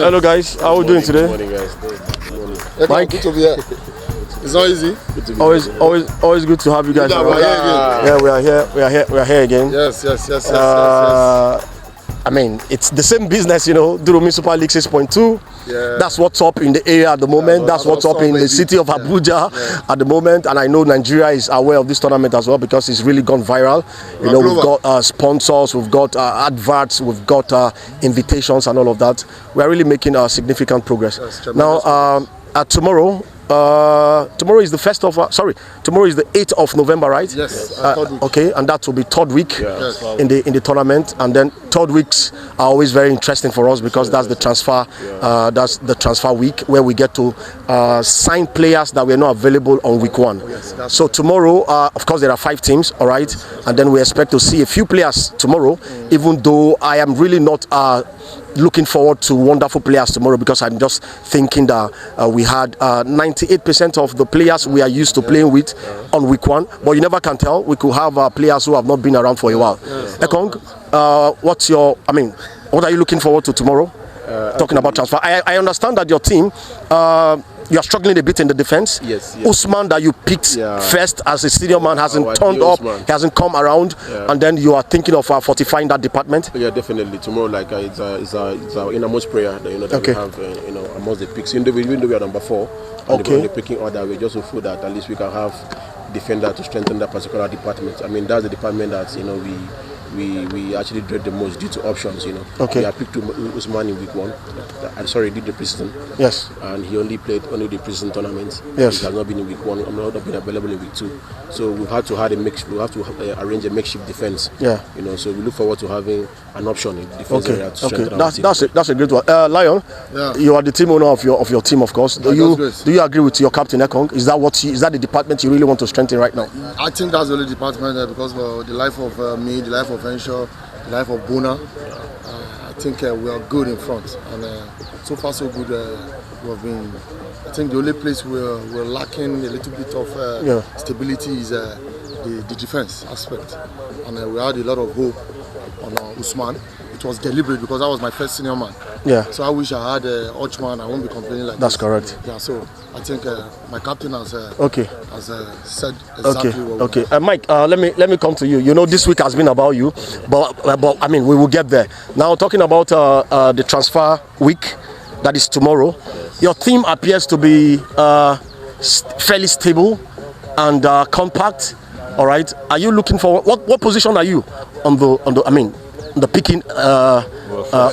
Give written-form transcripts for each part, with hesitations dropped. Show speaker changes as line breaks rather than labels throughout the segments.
Hello guys, how are we doing today?
Good morning, guys. Good morning.
Mike?
Good to be here. It's not easy.
Always good to have you guys.
Yeah,
we are here again.
Yes.
I mean, it's the same business, Duro Municipal League 6.2.
Yeah.
That's what's up in the area at the moment. That's what's up in the city of Abuja at the moment. And I know Nigeria is aware of this tournament as well because it's really gone viral. We've got sponsors, we've got adverts, we've got invitations and all of that. We are really making significant progress. Now, tomorrow is the tomorrow is the 8th of November, right?
Yes.
Okay, and that will be third week in the tournament, and then third weeks are always very interesting for us because that's the transfer week where we get to sign players that were not available on week one. So tomorrow, of course, there are 5 teams, all right, and then we expect to see a few players tomorrow, even though I am really not looking forward to wonderful players tomorrow because I'm just thinking that we had 98% of the players we are used to playing with on week one, but you never can tell. We could have players who have not been around for a while. Ekong, what are you looking forward to tomorrow? Talking about transfer, I understand that your team you are struggling a bit in the defense.
Yes.
Usman, that you picked first as a senior man, hasn't turned up, he hasn't come around, and then you are thinking of fortifying that department. Yeah,
definitely. Tomorrow, it's our innermost prayer that we have amongst the picks. Even though we are number 4 on the picking order, we just hopeful that at least we can have defender to strengthen that particular department. I mean, that's the department that we actually dread the most due to options. We have picked Usman in week 1. Did the preseason.
Yes.
And he only played the preseason tournament.
Yes.
He has not been in week 1. Not been available in week 2. So we've had to have arrange a makeshift defense. Yeah. So we look forward to having an option in the defense area to strengthen our team.
That's a great one. Lion, you are the team owner of your team, of course. Do you agree with your captain Ekong? Is that the department you really want to strengthen right now?
I think that's the only department because the life of me, the life of Henshaw, the life of Bona, I think we are good in front, and so far so good. We have been. I think the only place we're lacking a little bit of stability is the defense aspect, and we had a lot of hope on Usman. It was deliberate because that was my first senior man. Yeah. So I wish I had Ochman. I won't be complaining like
That's
this.
correct.
Yeah. So I think my captain has said exactly what.
Okay. Mike, let me come to you. This week has been about you, but I mean we will get there. Now talking about the transfer week, that is tomorrow. Your team appears to be fairly stable and compact. All right. Are you looking for what position are you on the picking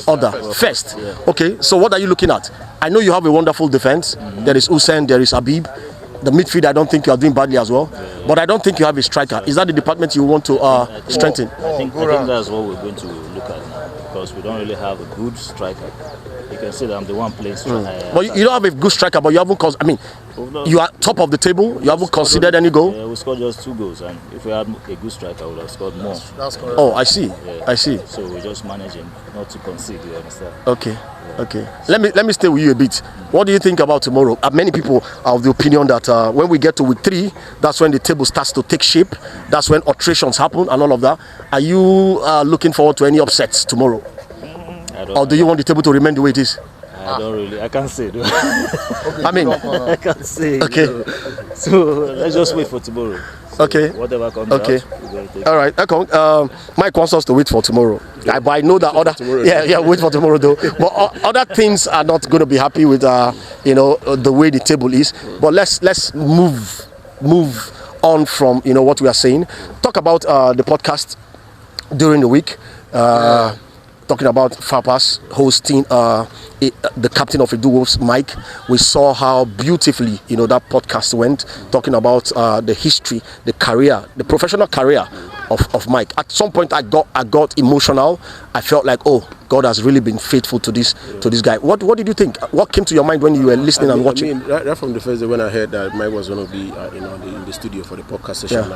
order? First. Yeah. Okay, so what are you looking at? I know you have a wonderful defense. There is Hussein, there is Habib. The midfield, I don't think you are doing badly as well. But I don't think you have a striker. Is that the department you want to strengthen?
I think that's what we're going to look at now because we don't really have a good striker. You can see that I'm the one playing striker.
But you don't have a good striker, but you haven't you are top of the table. You haven't considered any goal.
Yeah, we scored just 2 goals, and if we had a good striker, we would have scored more.
That's correct.
Oh, I see.
Yeah.
I see.
So we're just managing not to concede. You understand?
Okay. Yeah. Okay. Let me stay with you a bit. What do you think about tomorrow? Many people are of the opinion that when we get to week 3, that's when the table starts to take shape. That's when alterations happen and all of that. Are you looking forward to any upsets tomorrow? Or do you want the table to remain the way it is?
I don't really. I can't say.
I
can't say.
Okay.
So let's just wait for tomorrow. So
okay.
Whatever comes out, we're going to take.
All right. Mike wants us to wait for tomorrow. Yeah. But I know that wait for tomorrow though. But other things are not going to be happy with the way the table is. But let's move on from what we are saying. Talk about the podcast during the week. Talking about Fapas hosting the captain of Edu Wolves, Mike. We saw how beautifully that podcast went, talking about the history, the career, the professional career of Mike. At some point I got emotional. I felt like, oh, God has really been faithful to this guy. What did you think? What came to your mind when you were listening and watching?
Right from the first day when I heard that Mike was going to be in the studio for the podcast session,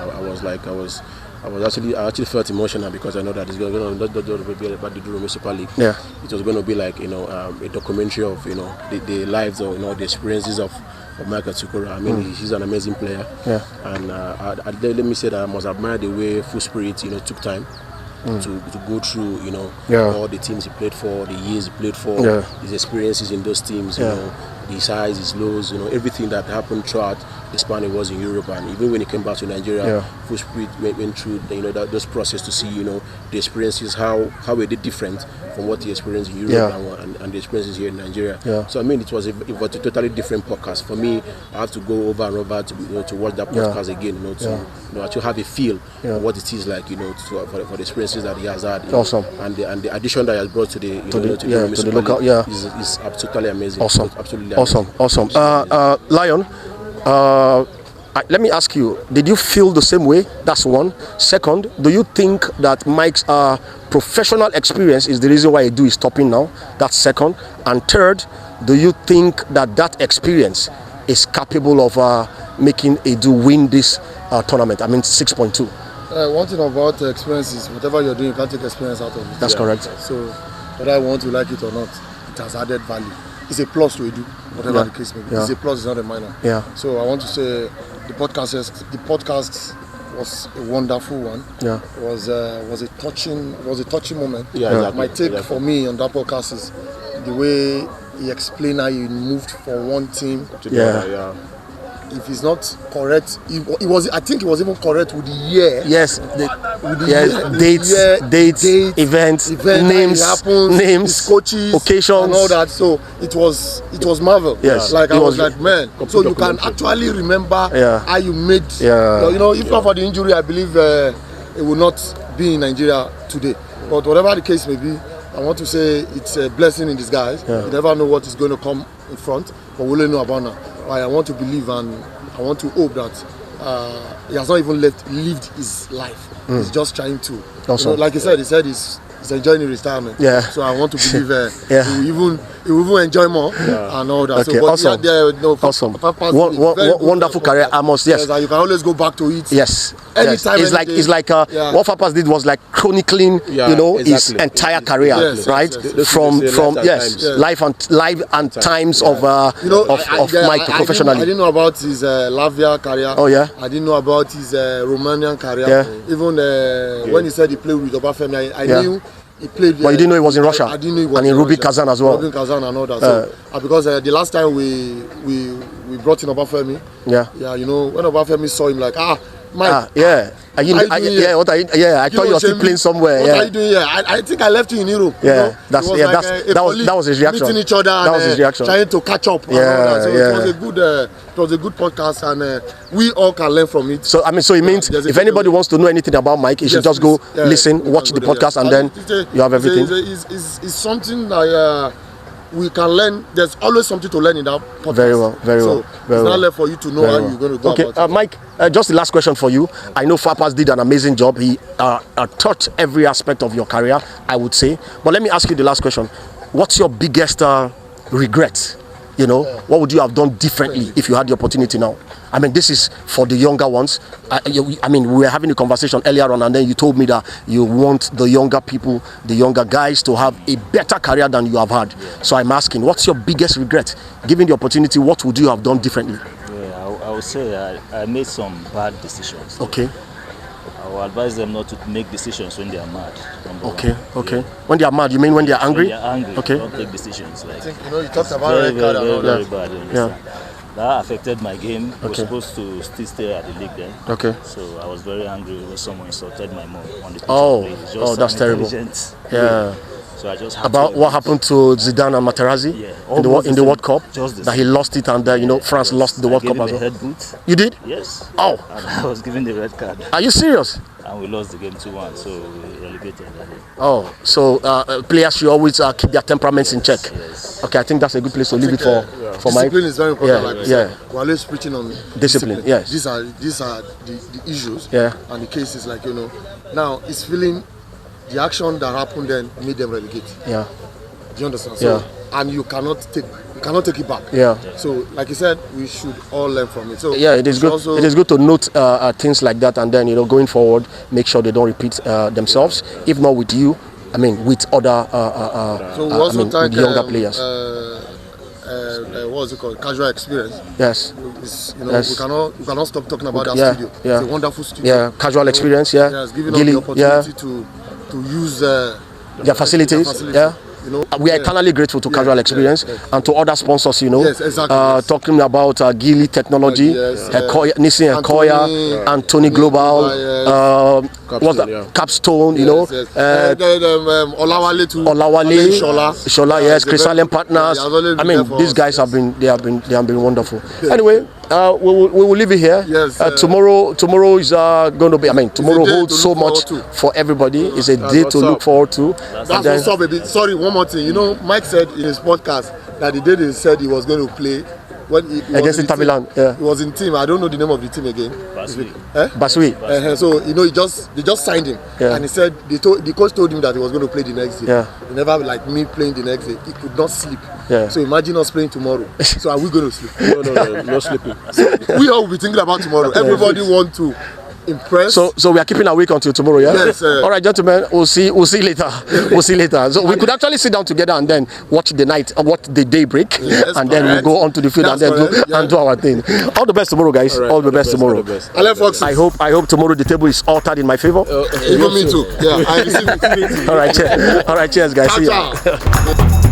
I actually felt emotional because I know that it's going to be about the Duro Municipal League. Yeah. It was going to be like a documentary of the lives or the experiences of Michael Tukura. I mean, he's an amazing player. Yeah. And let me say that I must admire the way Full Spirit took time to go through, you know,
Yeah.
all the teams he played for, the years he played for, his experiences in those teams, you know, his highs, his lows, you know, everything that happened throughout the span he was in Europe, and even when he came back to Nigeria, full speed went through, you know, those process to see, you know, the experiences, how were they different from what he experienced in Europe and the experiences here in Nigeria. So I mean, it was a totally different podcast for me. I have to go over and over to, you know, to watch that podcast again, you know, to you know, actually have a feel of what it is like, you know, for the experiences that he has had.
Awesome.
And the addition that he has brought to the
to the local
is totally amazing.
Awesome.
Absolutely
amazing. Awesome. Lion, let me ask you, did you feel the same way? That's one. Second, do you think that Mike's professional experience is the reason why Edu is stopping now? That's second. And third, do you think that experience is capable of making Edu win this tournament? I mean, 6.2.
One thing about experience is whatever you're doing, you can't take experience out of it.
That's correct.
So whether I want to like it or not, it has added value. It's a plus to Edu, whatever the case may be. It's a plus, it's not a minor. So I want to say the podcast was a wonderful one. It was a touching moment.
Exactly.
My take for me on that podcast is the way he explained how he moved from one team. If it's not correct, I think it was even correct with the year.
Yes, dates, events, names,
coaches,
occasions,
and all that. So it was marvel.
Yes,
like I was like, man. So you can actually remember how you made. You know, if not for the injury, I believe it will not be in Nigeria today. But whatever the case may be, I want to say it's a blessing in disguise. You never know what is going to come in front, but we only know about now. I want to believe and I want to hope that he has not even lived his life. He's just trying to. You know, like he said he's enjoying his retirement. So I want to believe he will even enjoy more and all that.
Okay,
so,
awesome. Wonderful career. I must
you can always go back to it.
Yes.
Anytime.
It's like what Fapas did was like chronicling, you know, his entire career, right? From life and times of Mike professionally.
I didn't know about his Latvia career. I didn't know about his Romanian career. Even when he said he played with Obafemi, I knew he played.
But you didn't know he was in Russia.
I didn't know he was
and in Rubik Kazan as well.
Rubik Kazan and all that. So because the last time we brought in Obafemi, you know, when Obafemi saw him, like, Mike.
I thought you were still playing somewhere.
What are you doing here? I think I left you in Europe.
Yeah,
you know?
that was his reaction.
Meeting each other.
That was his reaction.
Trying to catch up. And all that. So it was a good podcast, and we all can learn from it.
So I mean, so it means if anybody wants to know anything about Mike, you should just go listen, watch the podcast, and then you have everything.
It's something that we can learn. There's always something to learn in that podcast.
Very well.
It's not left for you to know how you're going to go about it.
Mike, just the last question for you. I know Fapas did an amazing job. He touched every aspect of your career, I would say. But let me ask you the last question. What's your biggest regret? You know, what would you have done differently if you had the opportunity now? I mean, this is for the younger ones. I mean, we were having a conversation earlier on, and then you told me that you want the younger people, the younger guys, to have a better career than you have had. So I'm asking, what's your biggest regret? Given the opportunity, what would you have done differently?
I would say I made some bad decisions.
Okay.
I will advise them not to make decisions when they are mad.
Okay. When they are mad, you mean when they are angry?
When they are angry,
okay.
Don't take decisions. Like,
I think, you talked about red card and all that.
Very bad. That affected my game. I was supposed to still stay at the league then.
Okay.
So I was very angry when someone insulted my mom on the pitch.
Oh, that's terrible.
Yeah. So I just
about what happened to Zidane and Materazzi in the World Cup, that he lost it, and France lost the World Cup as well.
Head boot.
You did?
Yes.
Oh.
And I was given the red card.
Are you serious?
And we lost the game 2-1, so we relegated.
Oh, so players should always keep their temperaments in check.
Yes.
Okay, I think that's a good place to leave it for Mike.
Discipline is very important. We're always preaching on
discipline. Yes.
These are the issues. And the cases, like, now it's feeling the action that happened then made them relegate.
Yeah.
Do you understand? So, and you cannot take it back.
Yeah.
So, like you said, we should all learn from it. So
it is good. It is good to note things like that, and then going forward, make sure they don't repeat themselves. If not with you, I mean with other with younger players.
What's it called? Casual experience.
Yes.
We cannot stop talking about that studio. It's a wonderful studio.
Yeah. Casual experience.
It's giving us the opportunity to to use
their facilities. Yeah.
You know,
We are eternally grateful to Casual Experience and to other sponsors, you know.
Yes, exactly.
Talking about Gili Technology, Nissin Ekoya, and Tony Global, what's that? Capstone, you know.
Olawale too.
Olawale, Shola, yes,
very-
Chrysalim Partners. I mean, these guys have been wonderful.
Yeah.
Anyway, we will leave it here.
Yes,
tomorrow is going to be. I mean, tomorrow
day
holds
to
so
look
much
forward to.
for everybody. It's a day to
what's
look
up.
forward to.
That's
And then-
what's up, baby. Sorry, one more thing. You know, Mike said in his podcast that the day they said he was going to play when he was
Against
in the
Inter Milan,
team.
yeah.
He was in team. I don't know the name of the team again.
Basui.
So you know, they just signed him,
Yeah.
and he said the coach told him that he was going to play the next day.
Yeah.
He never like me playing the next day. He could not sleep.
Yeah.
So imagine us playing tomorrow. So are we going to sleep?
No sleeping.
We all will be thinking about tomorrow. Everybody want to impress.
So we are keeping awake until tomorrow, yeah?
Yes,
All right, gentlemen, we'll see later. We'll see later. So we could actually sit down together and then watch the day break,
Yes,
and then we'll
correct.
go on to the field
That's
and then
correct, yeah.
do our thing. All the best tomorrow, guys. All the best tomorrow.
All the best.
Ale Fox.
I hope tomorrow the table is altered in my favor.
Even me too. Yeah, I receive it.
All right, cheers, guys. See ya.
Ciao, ciao.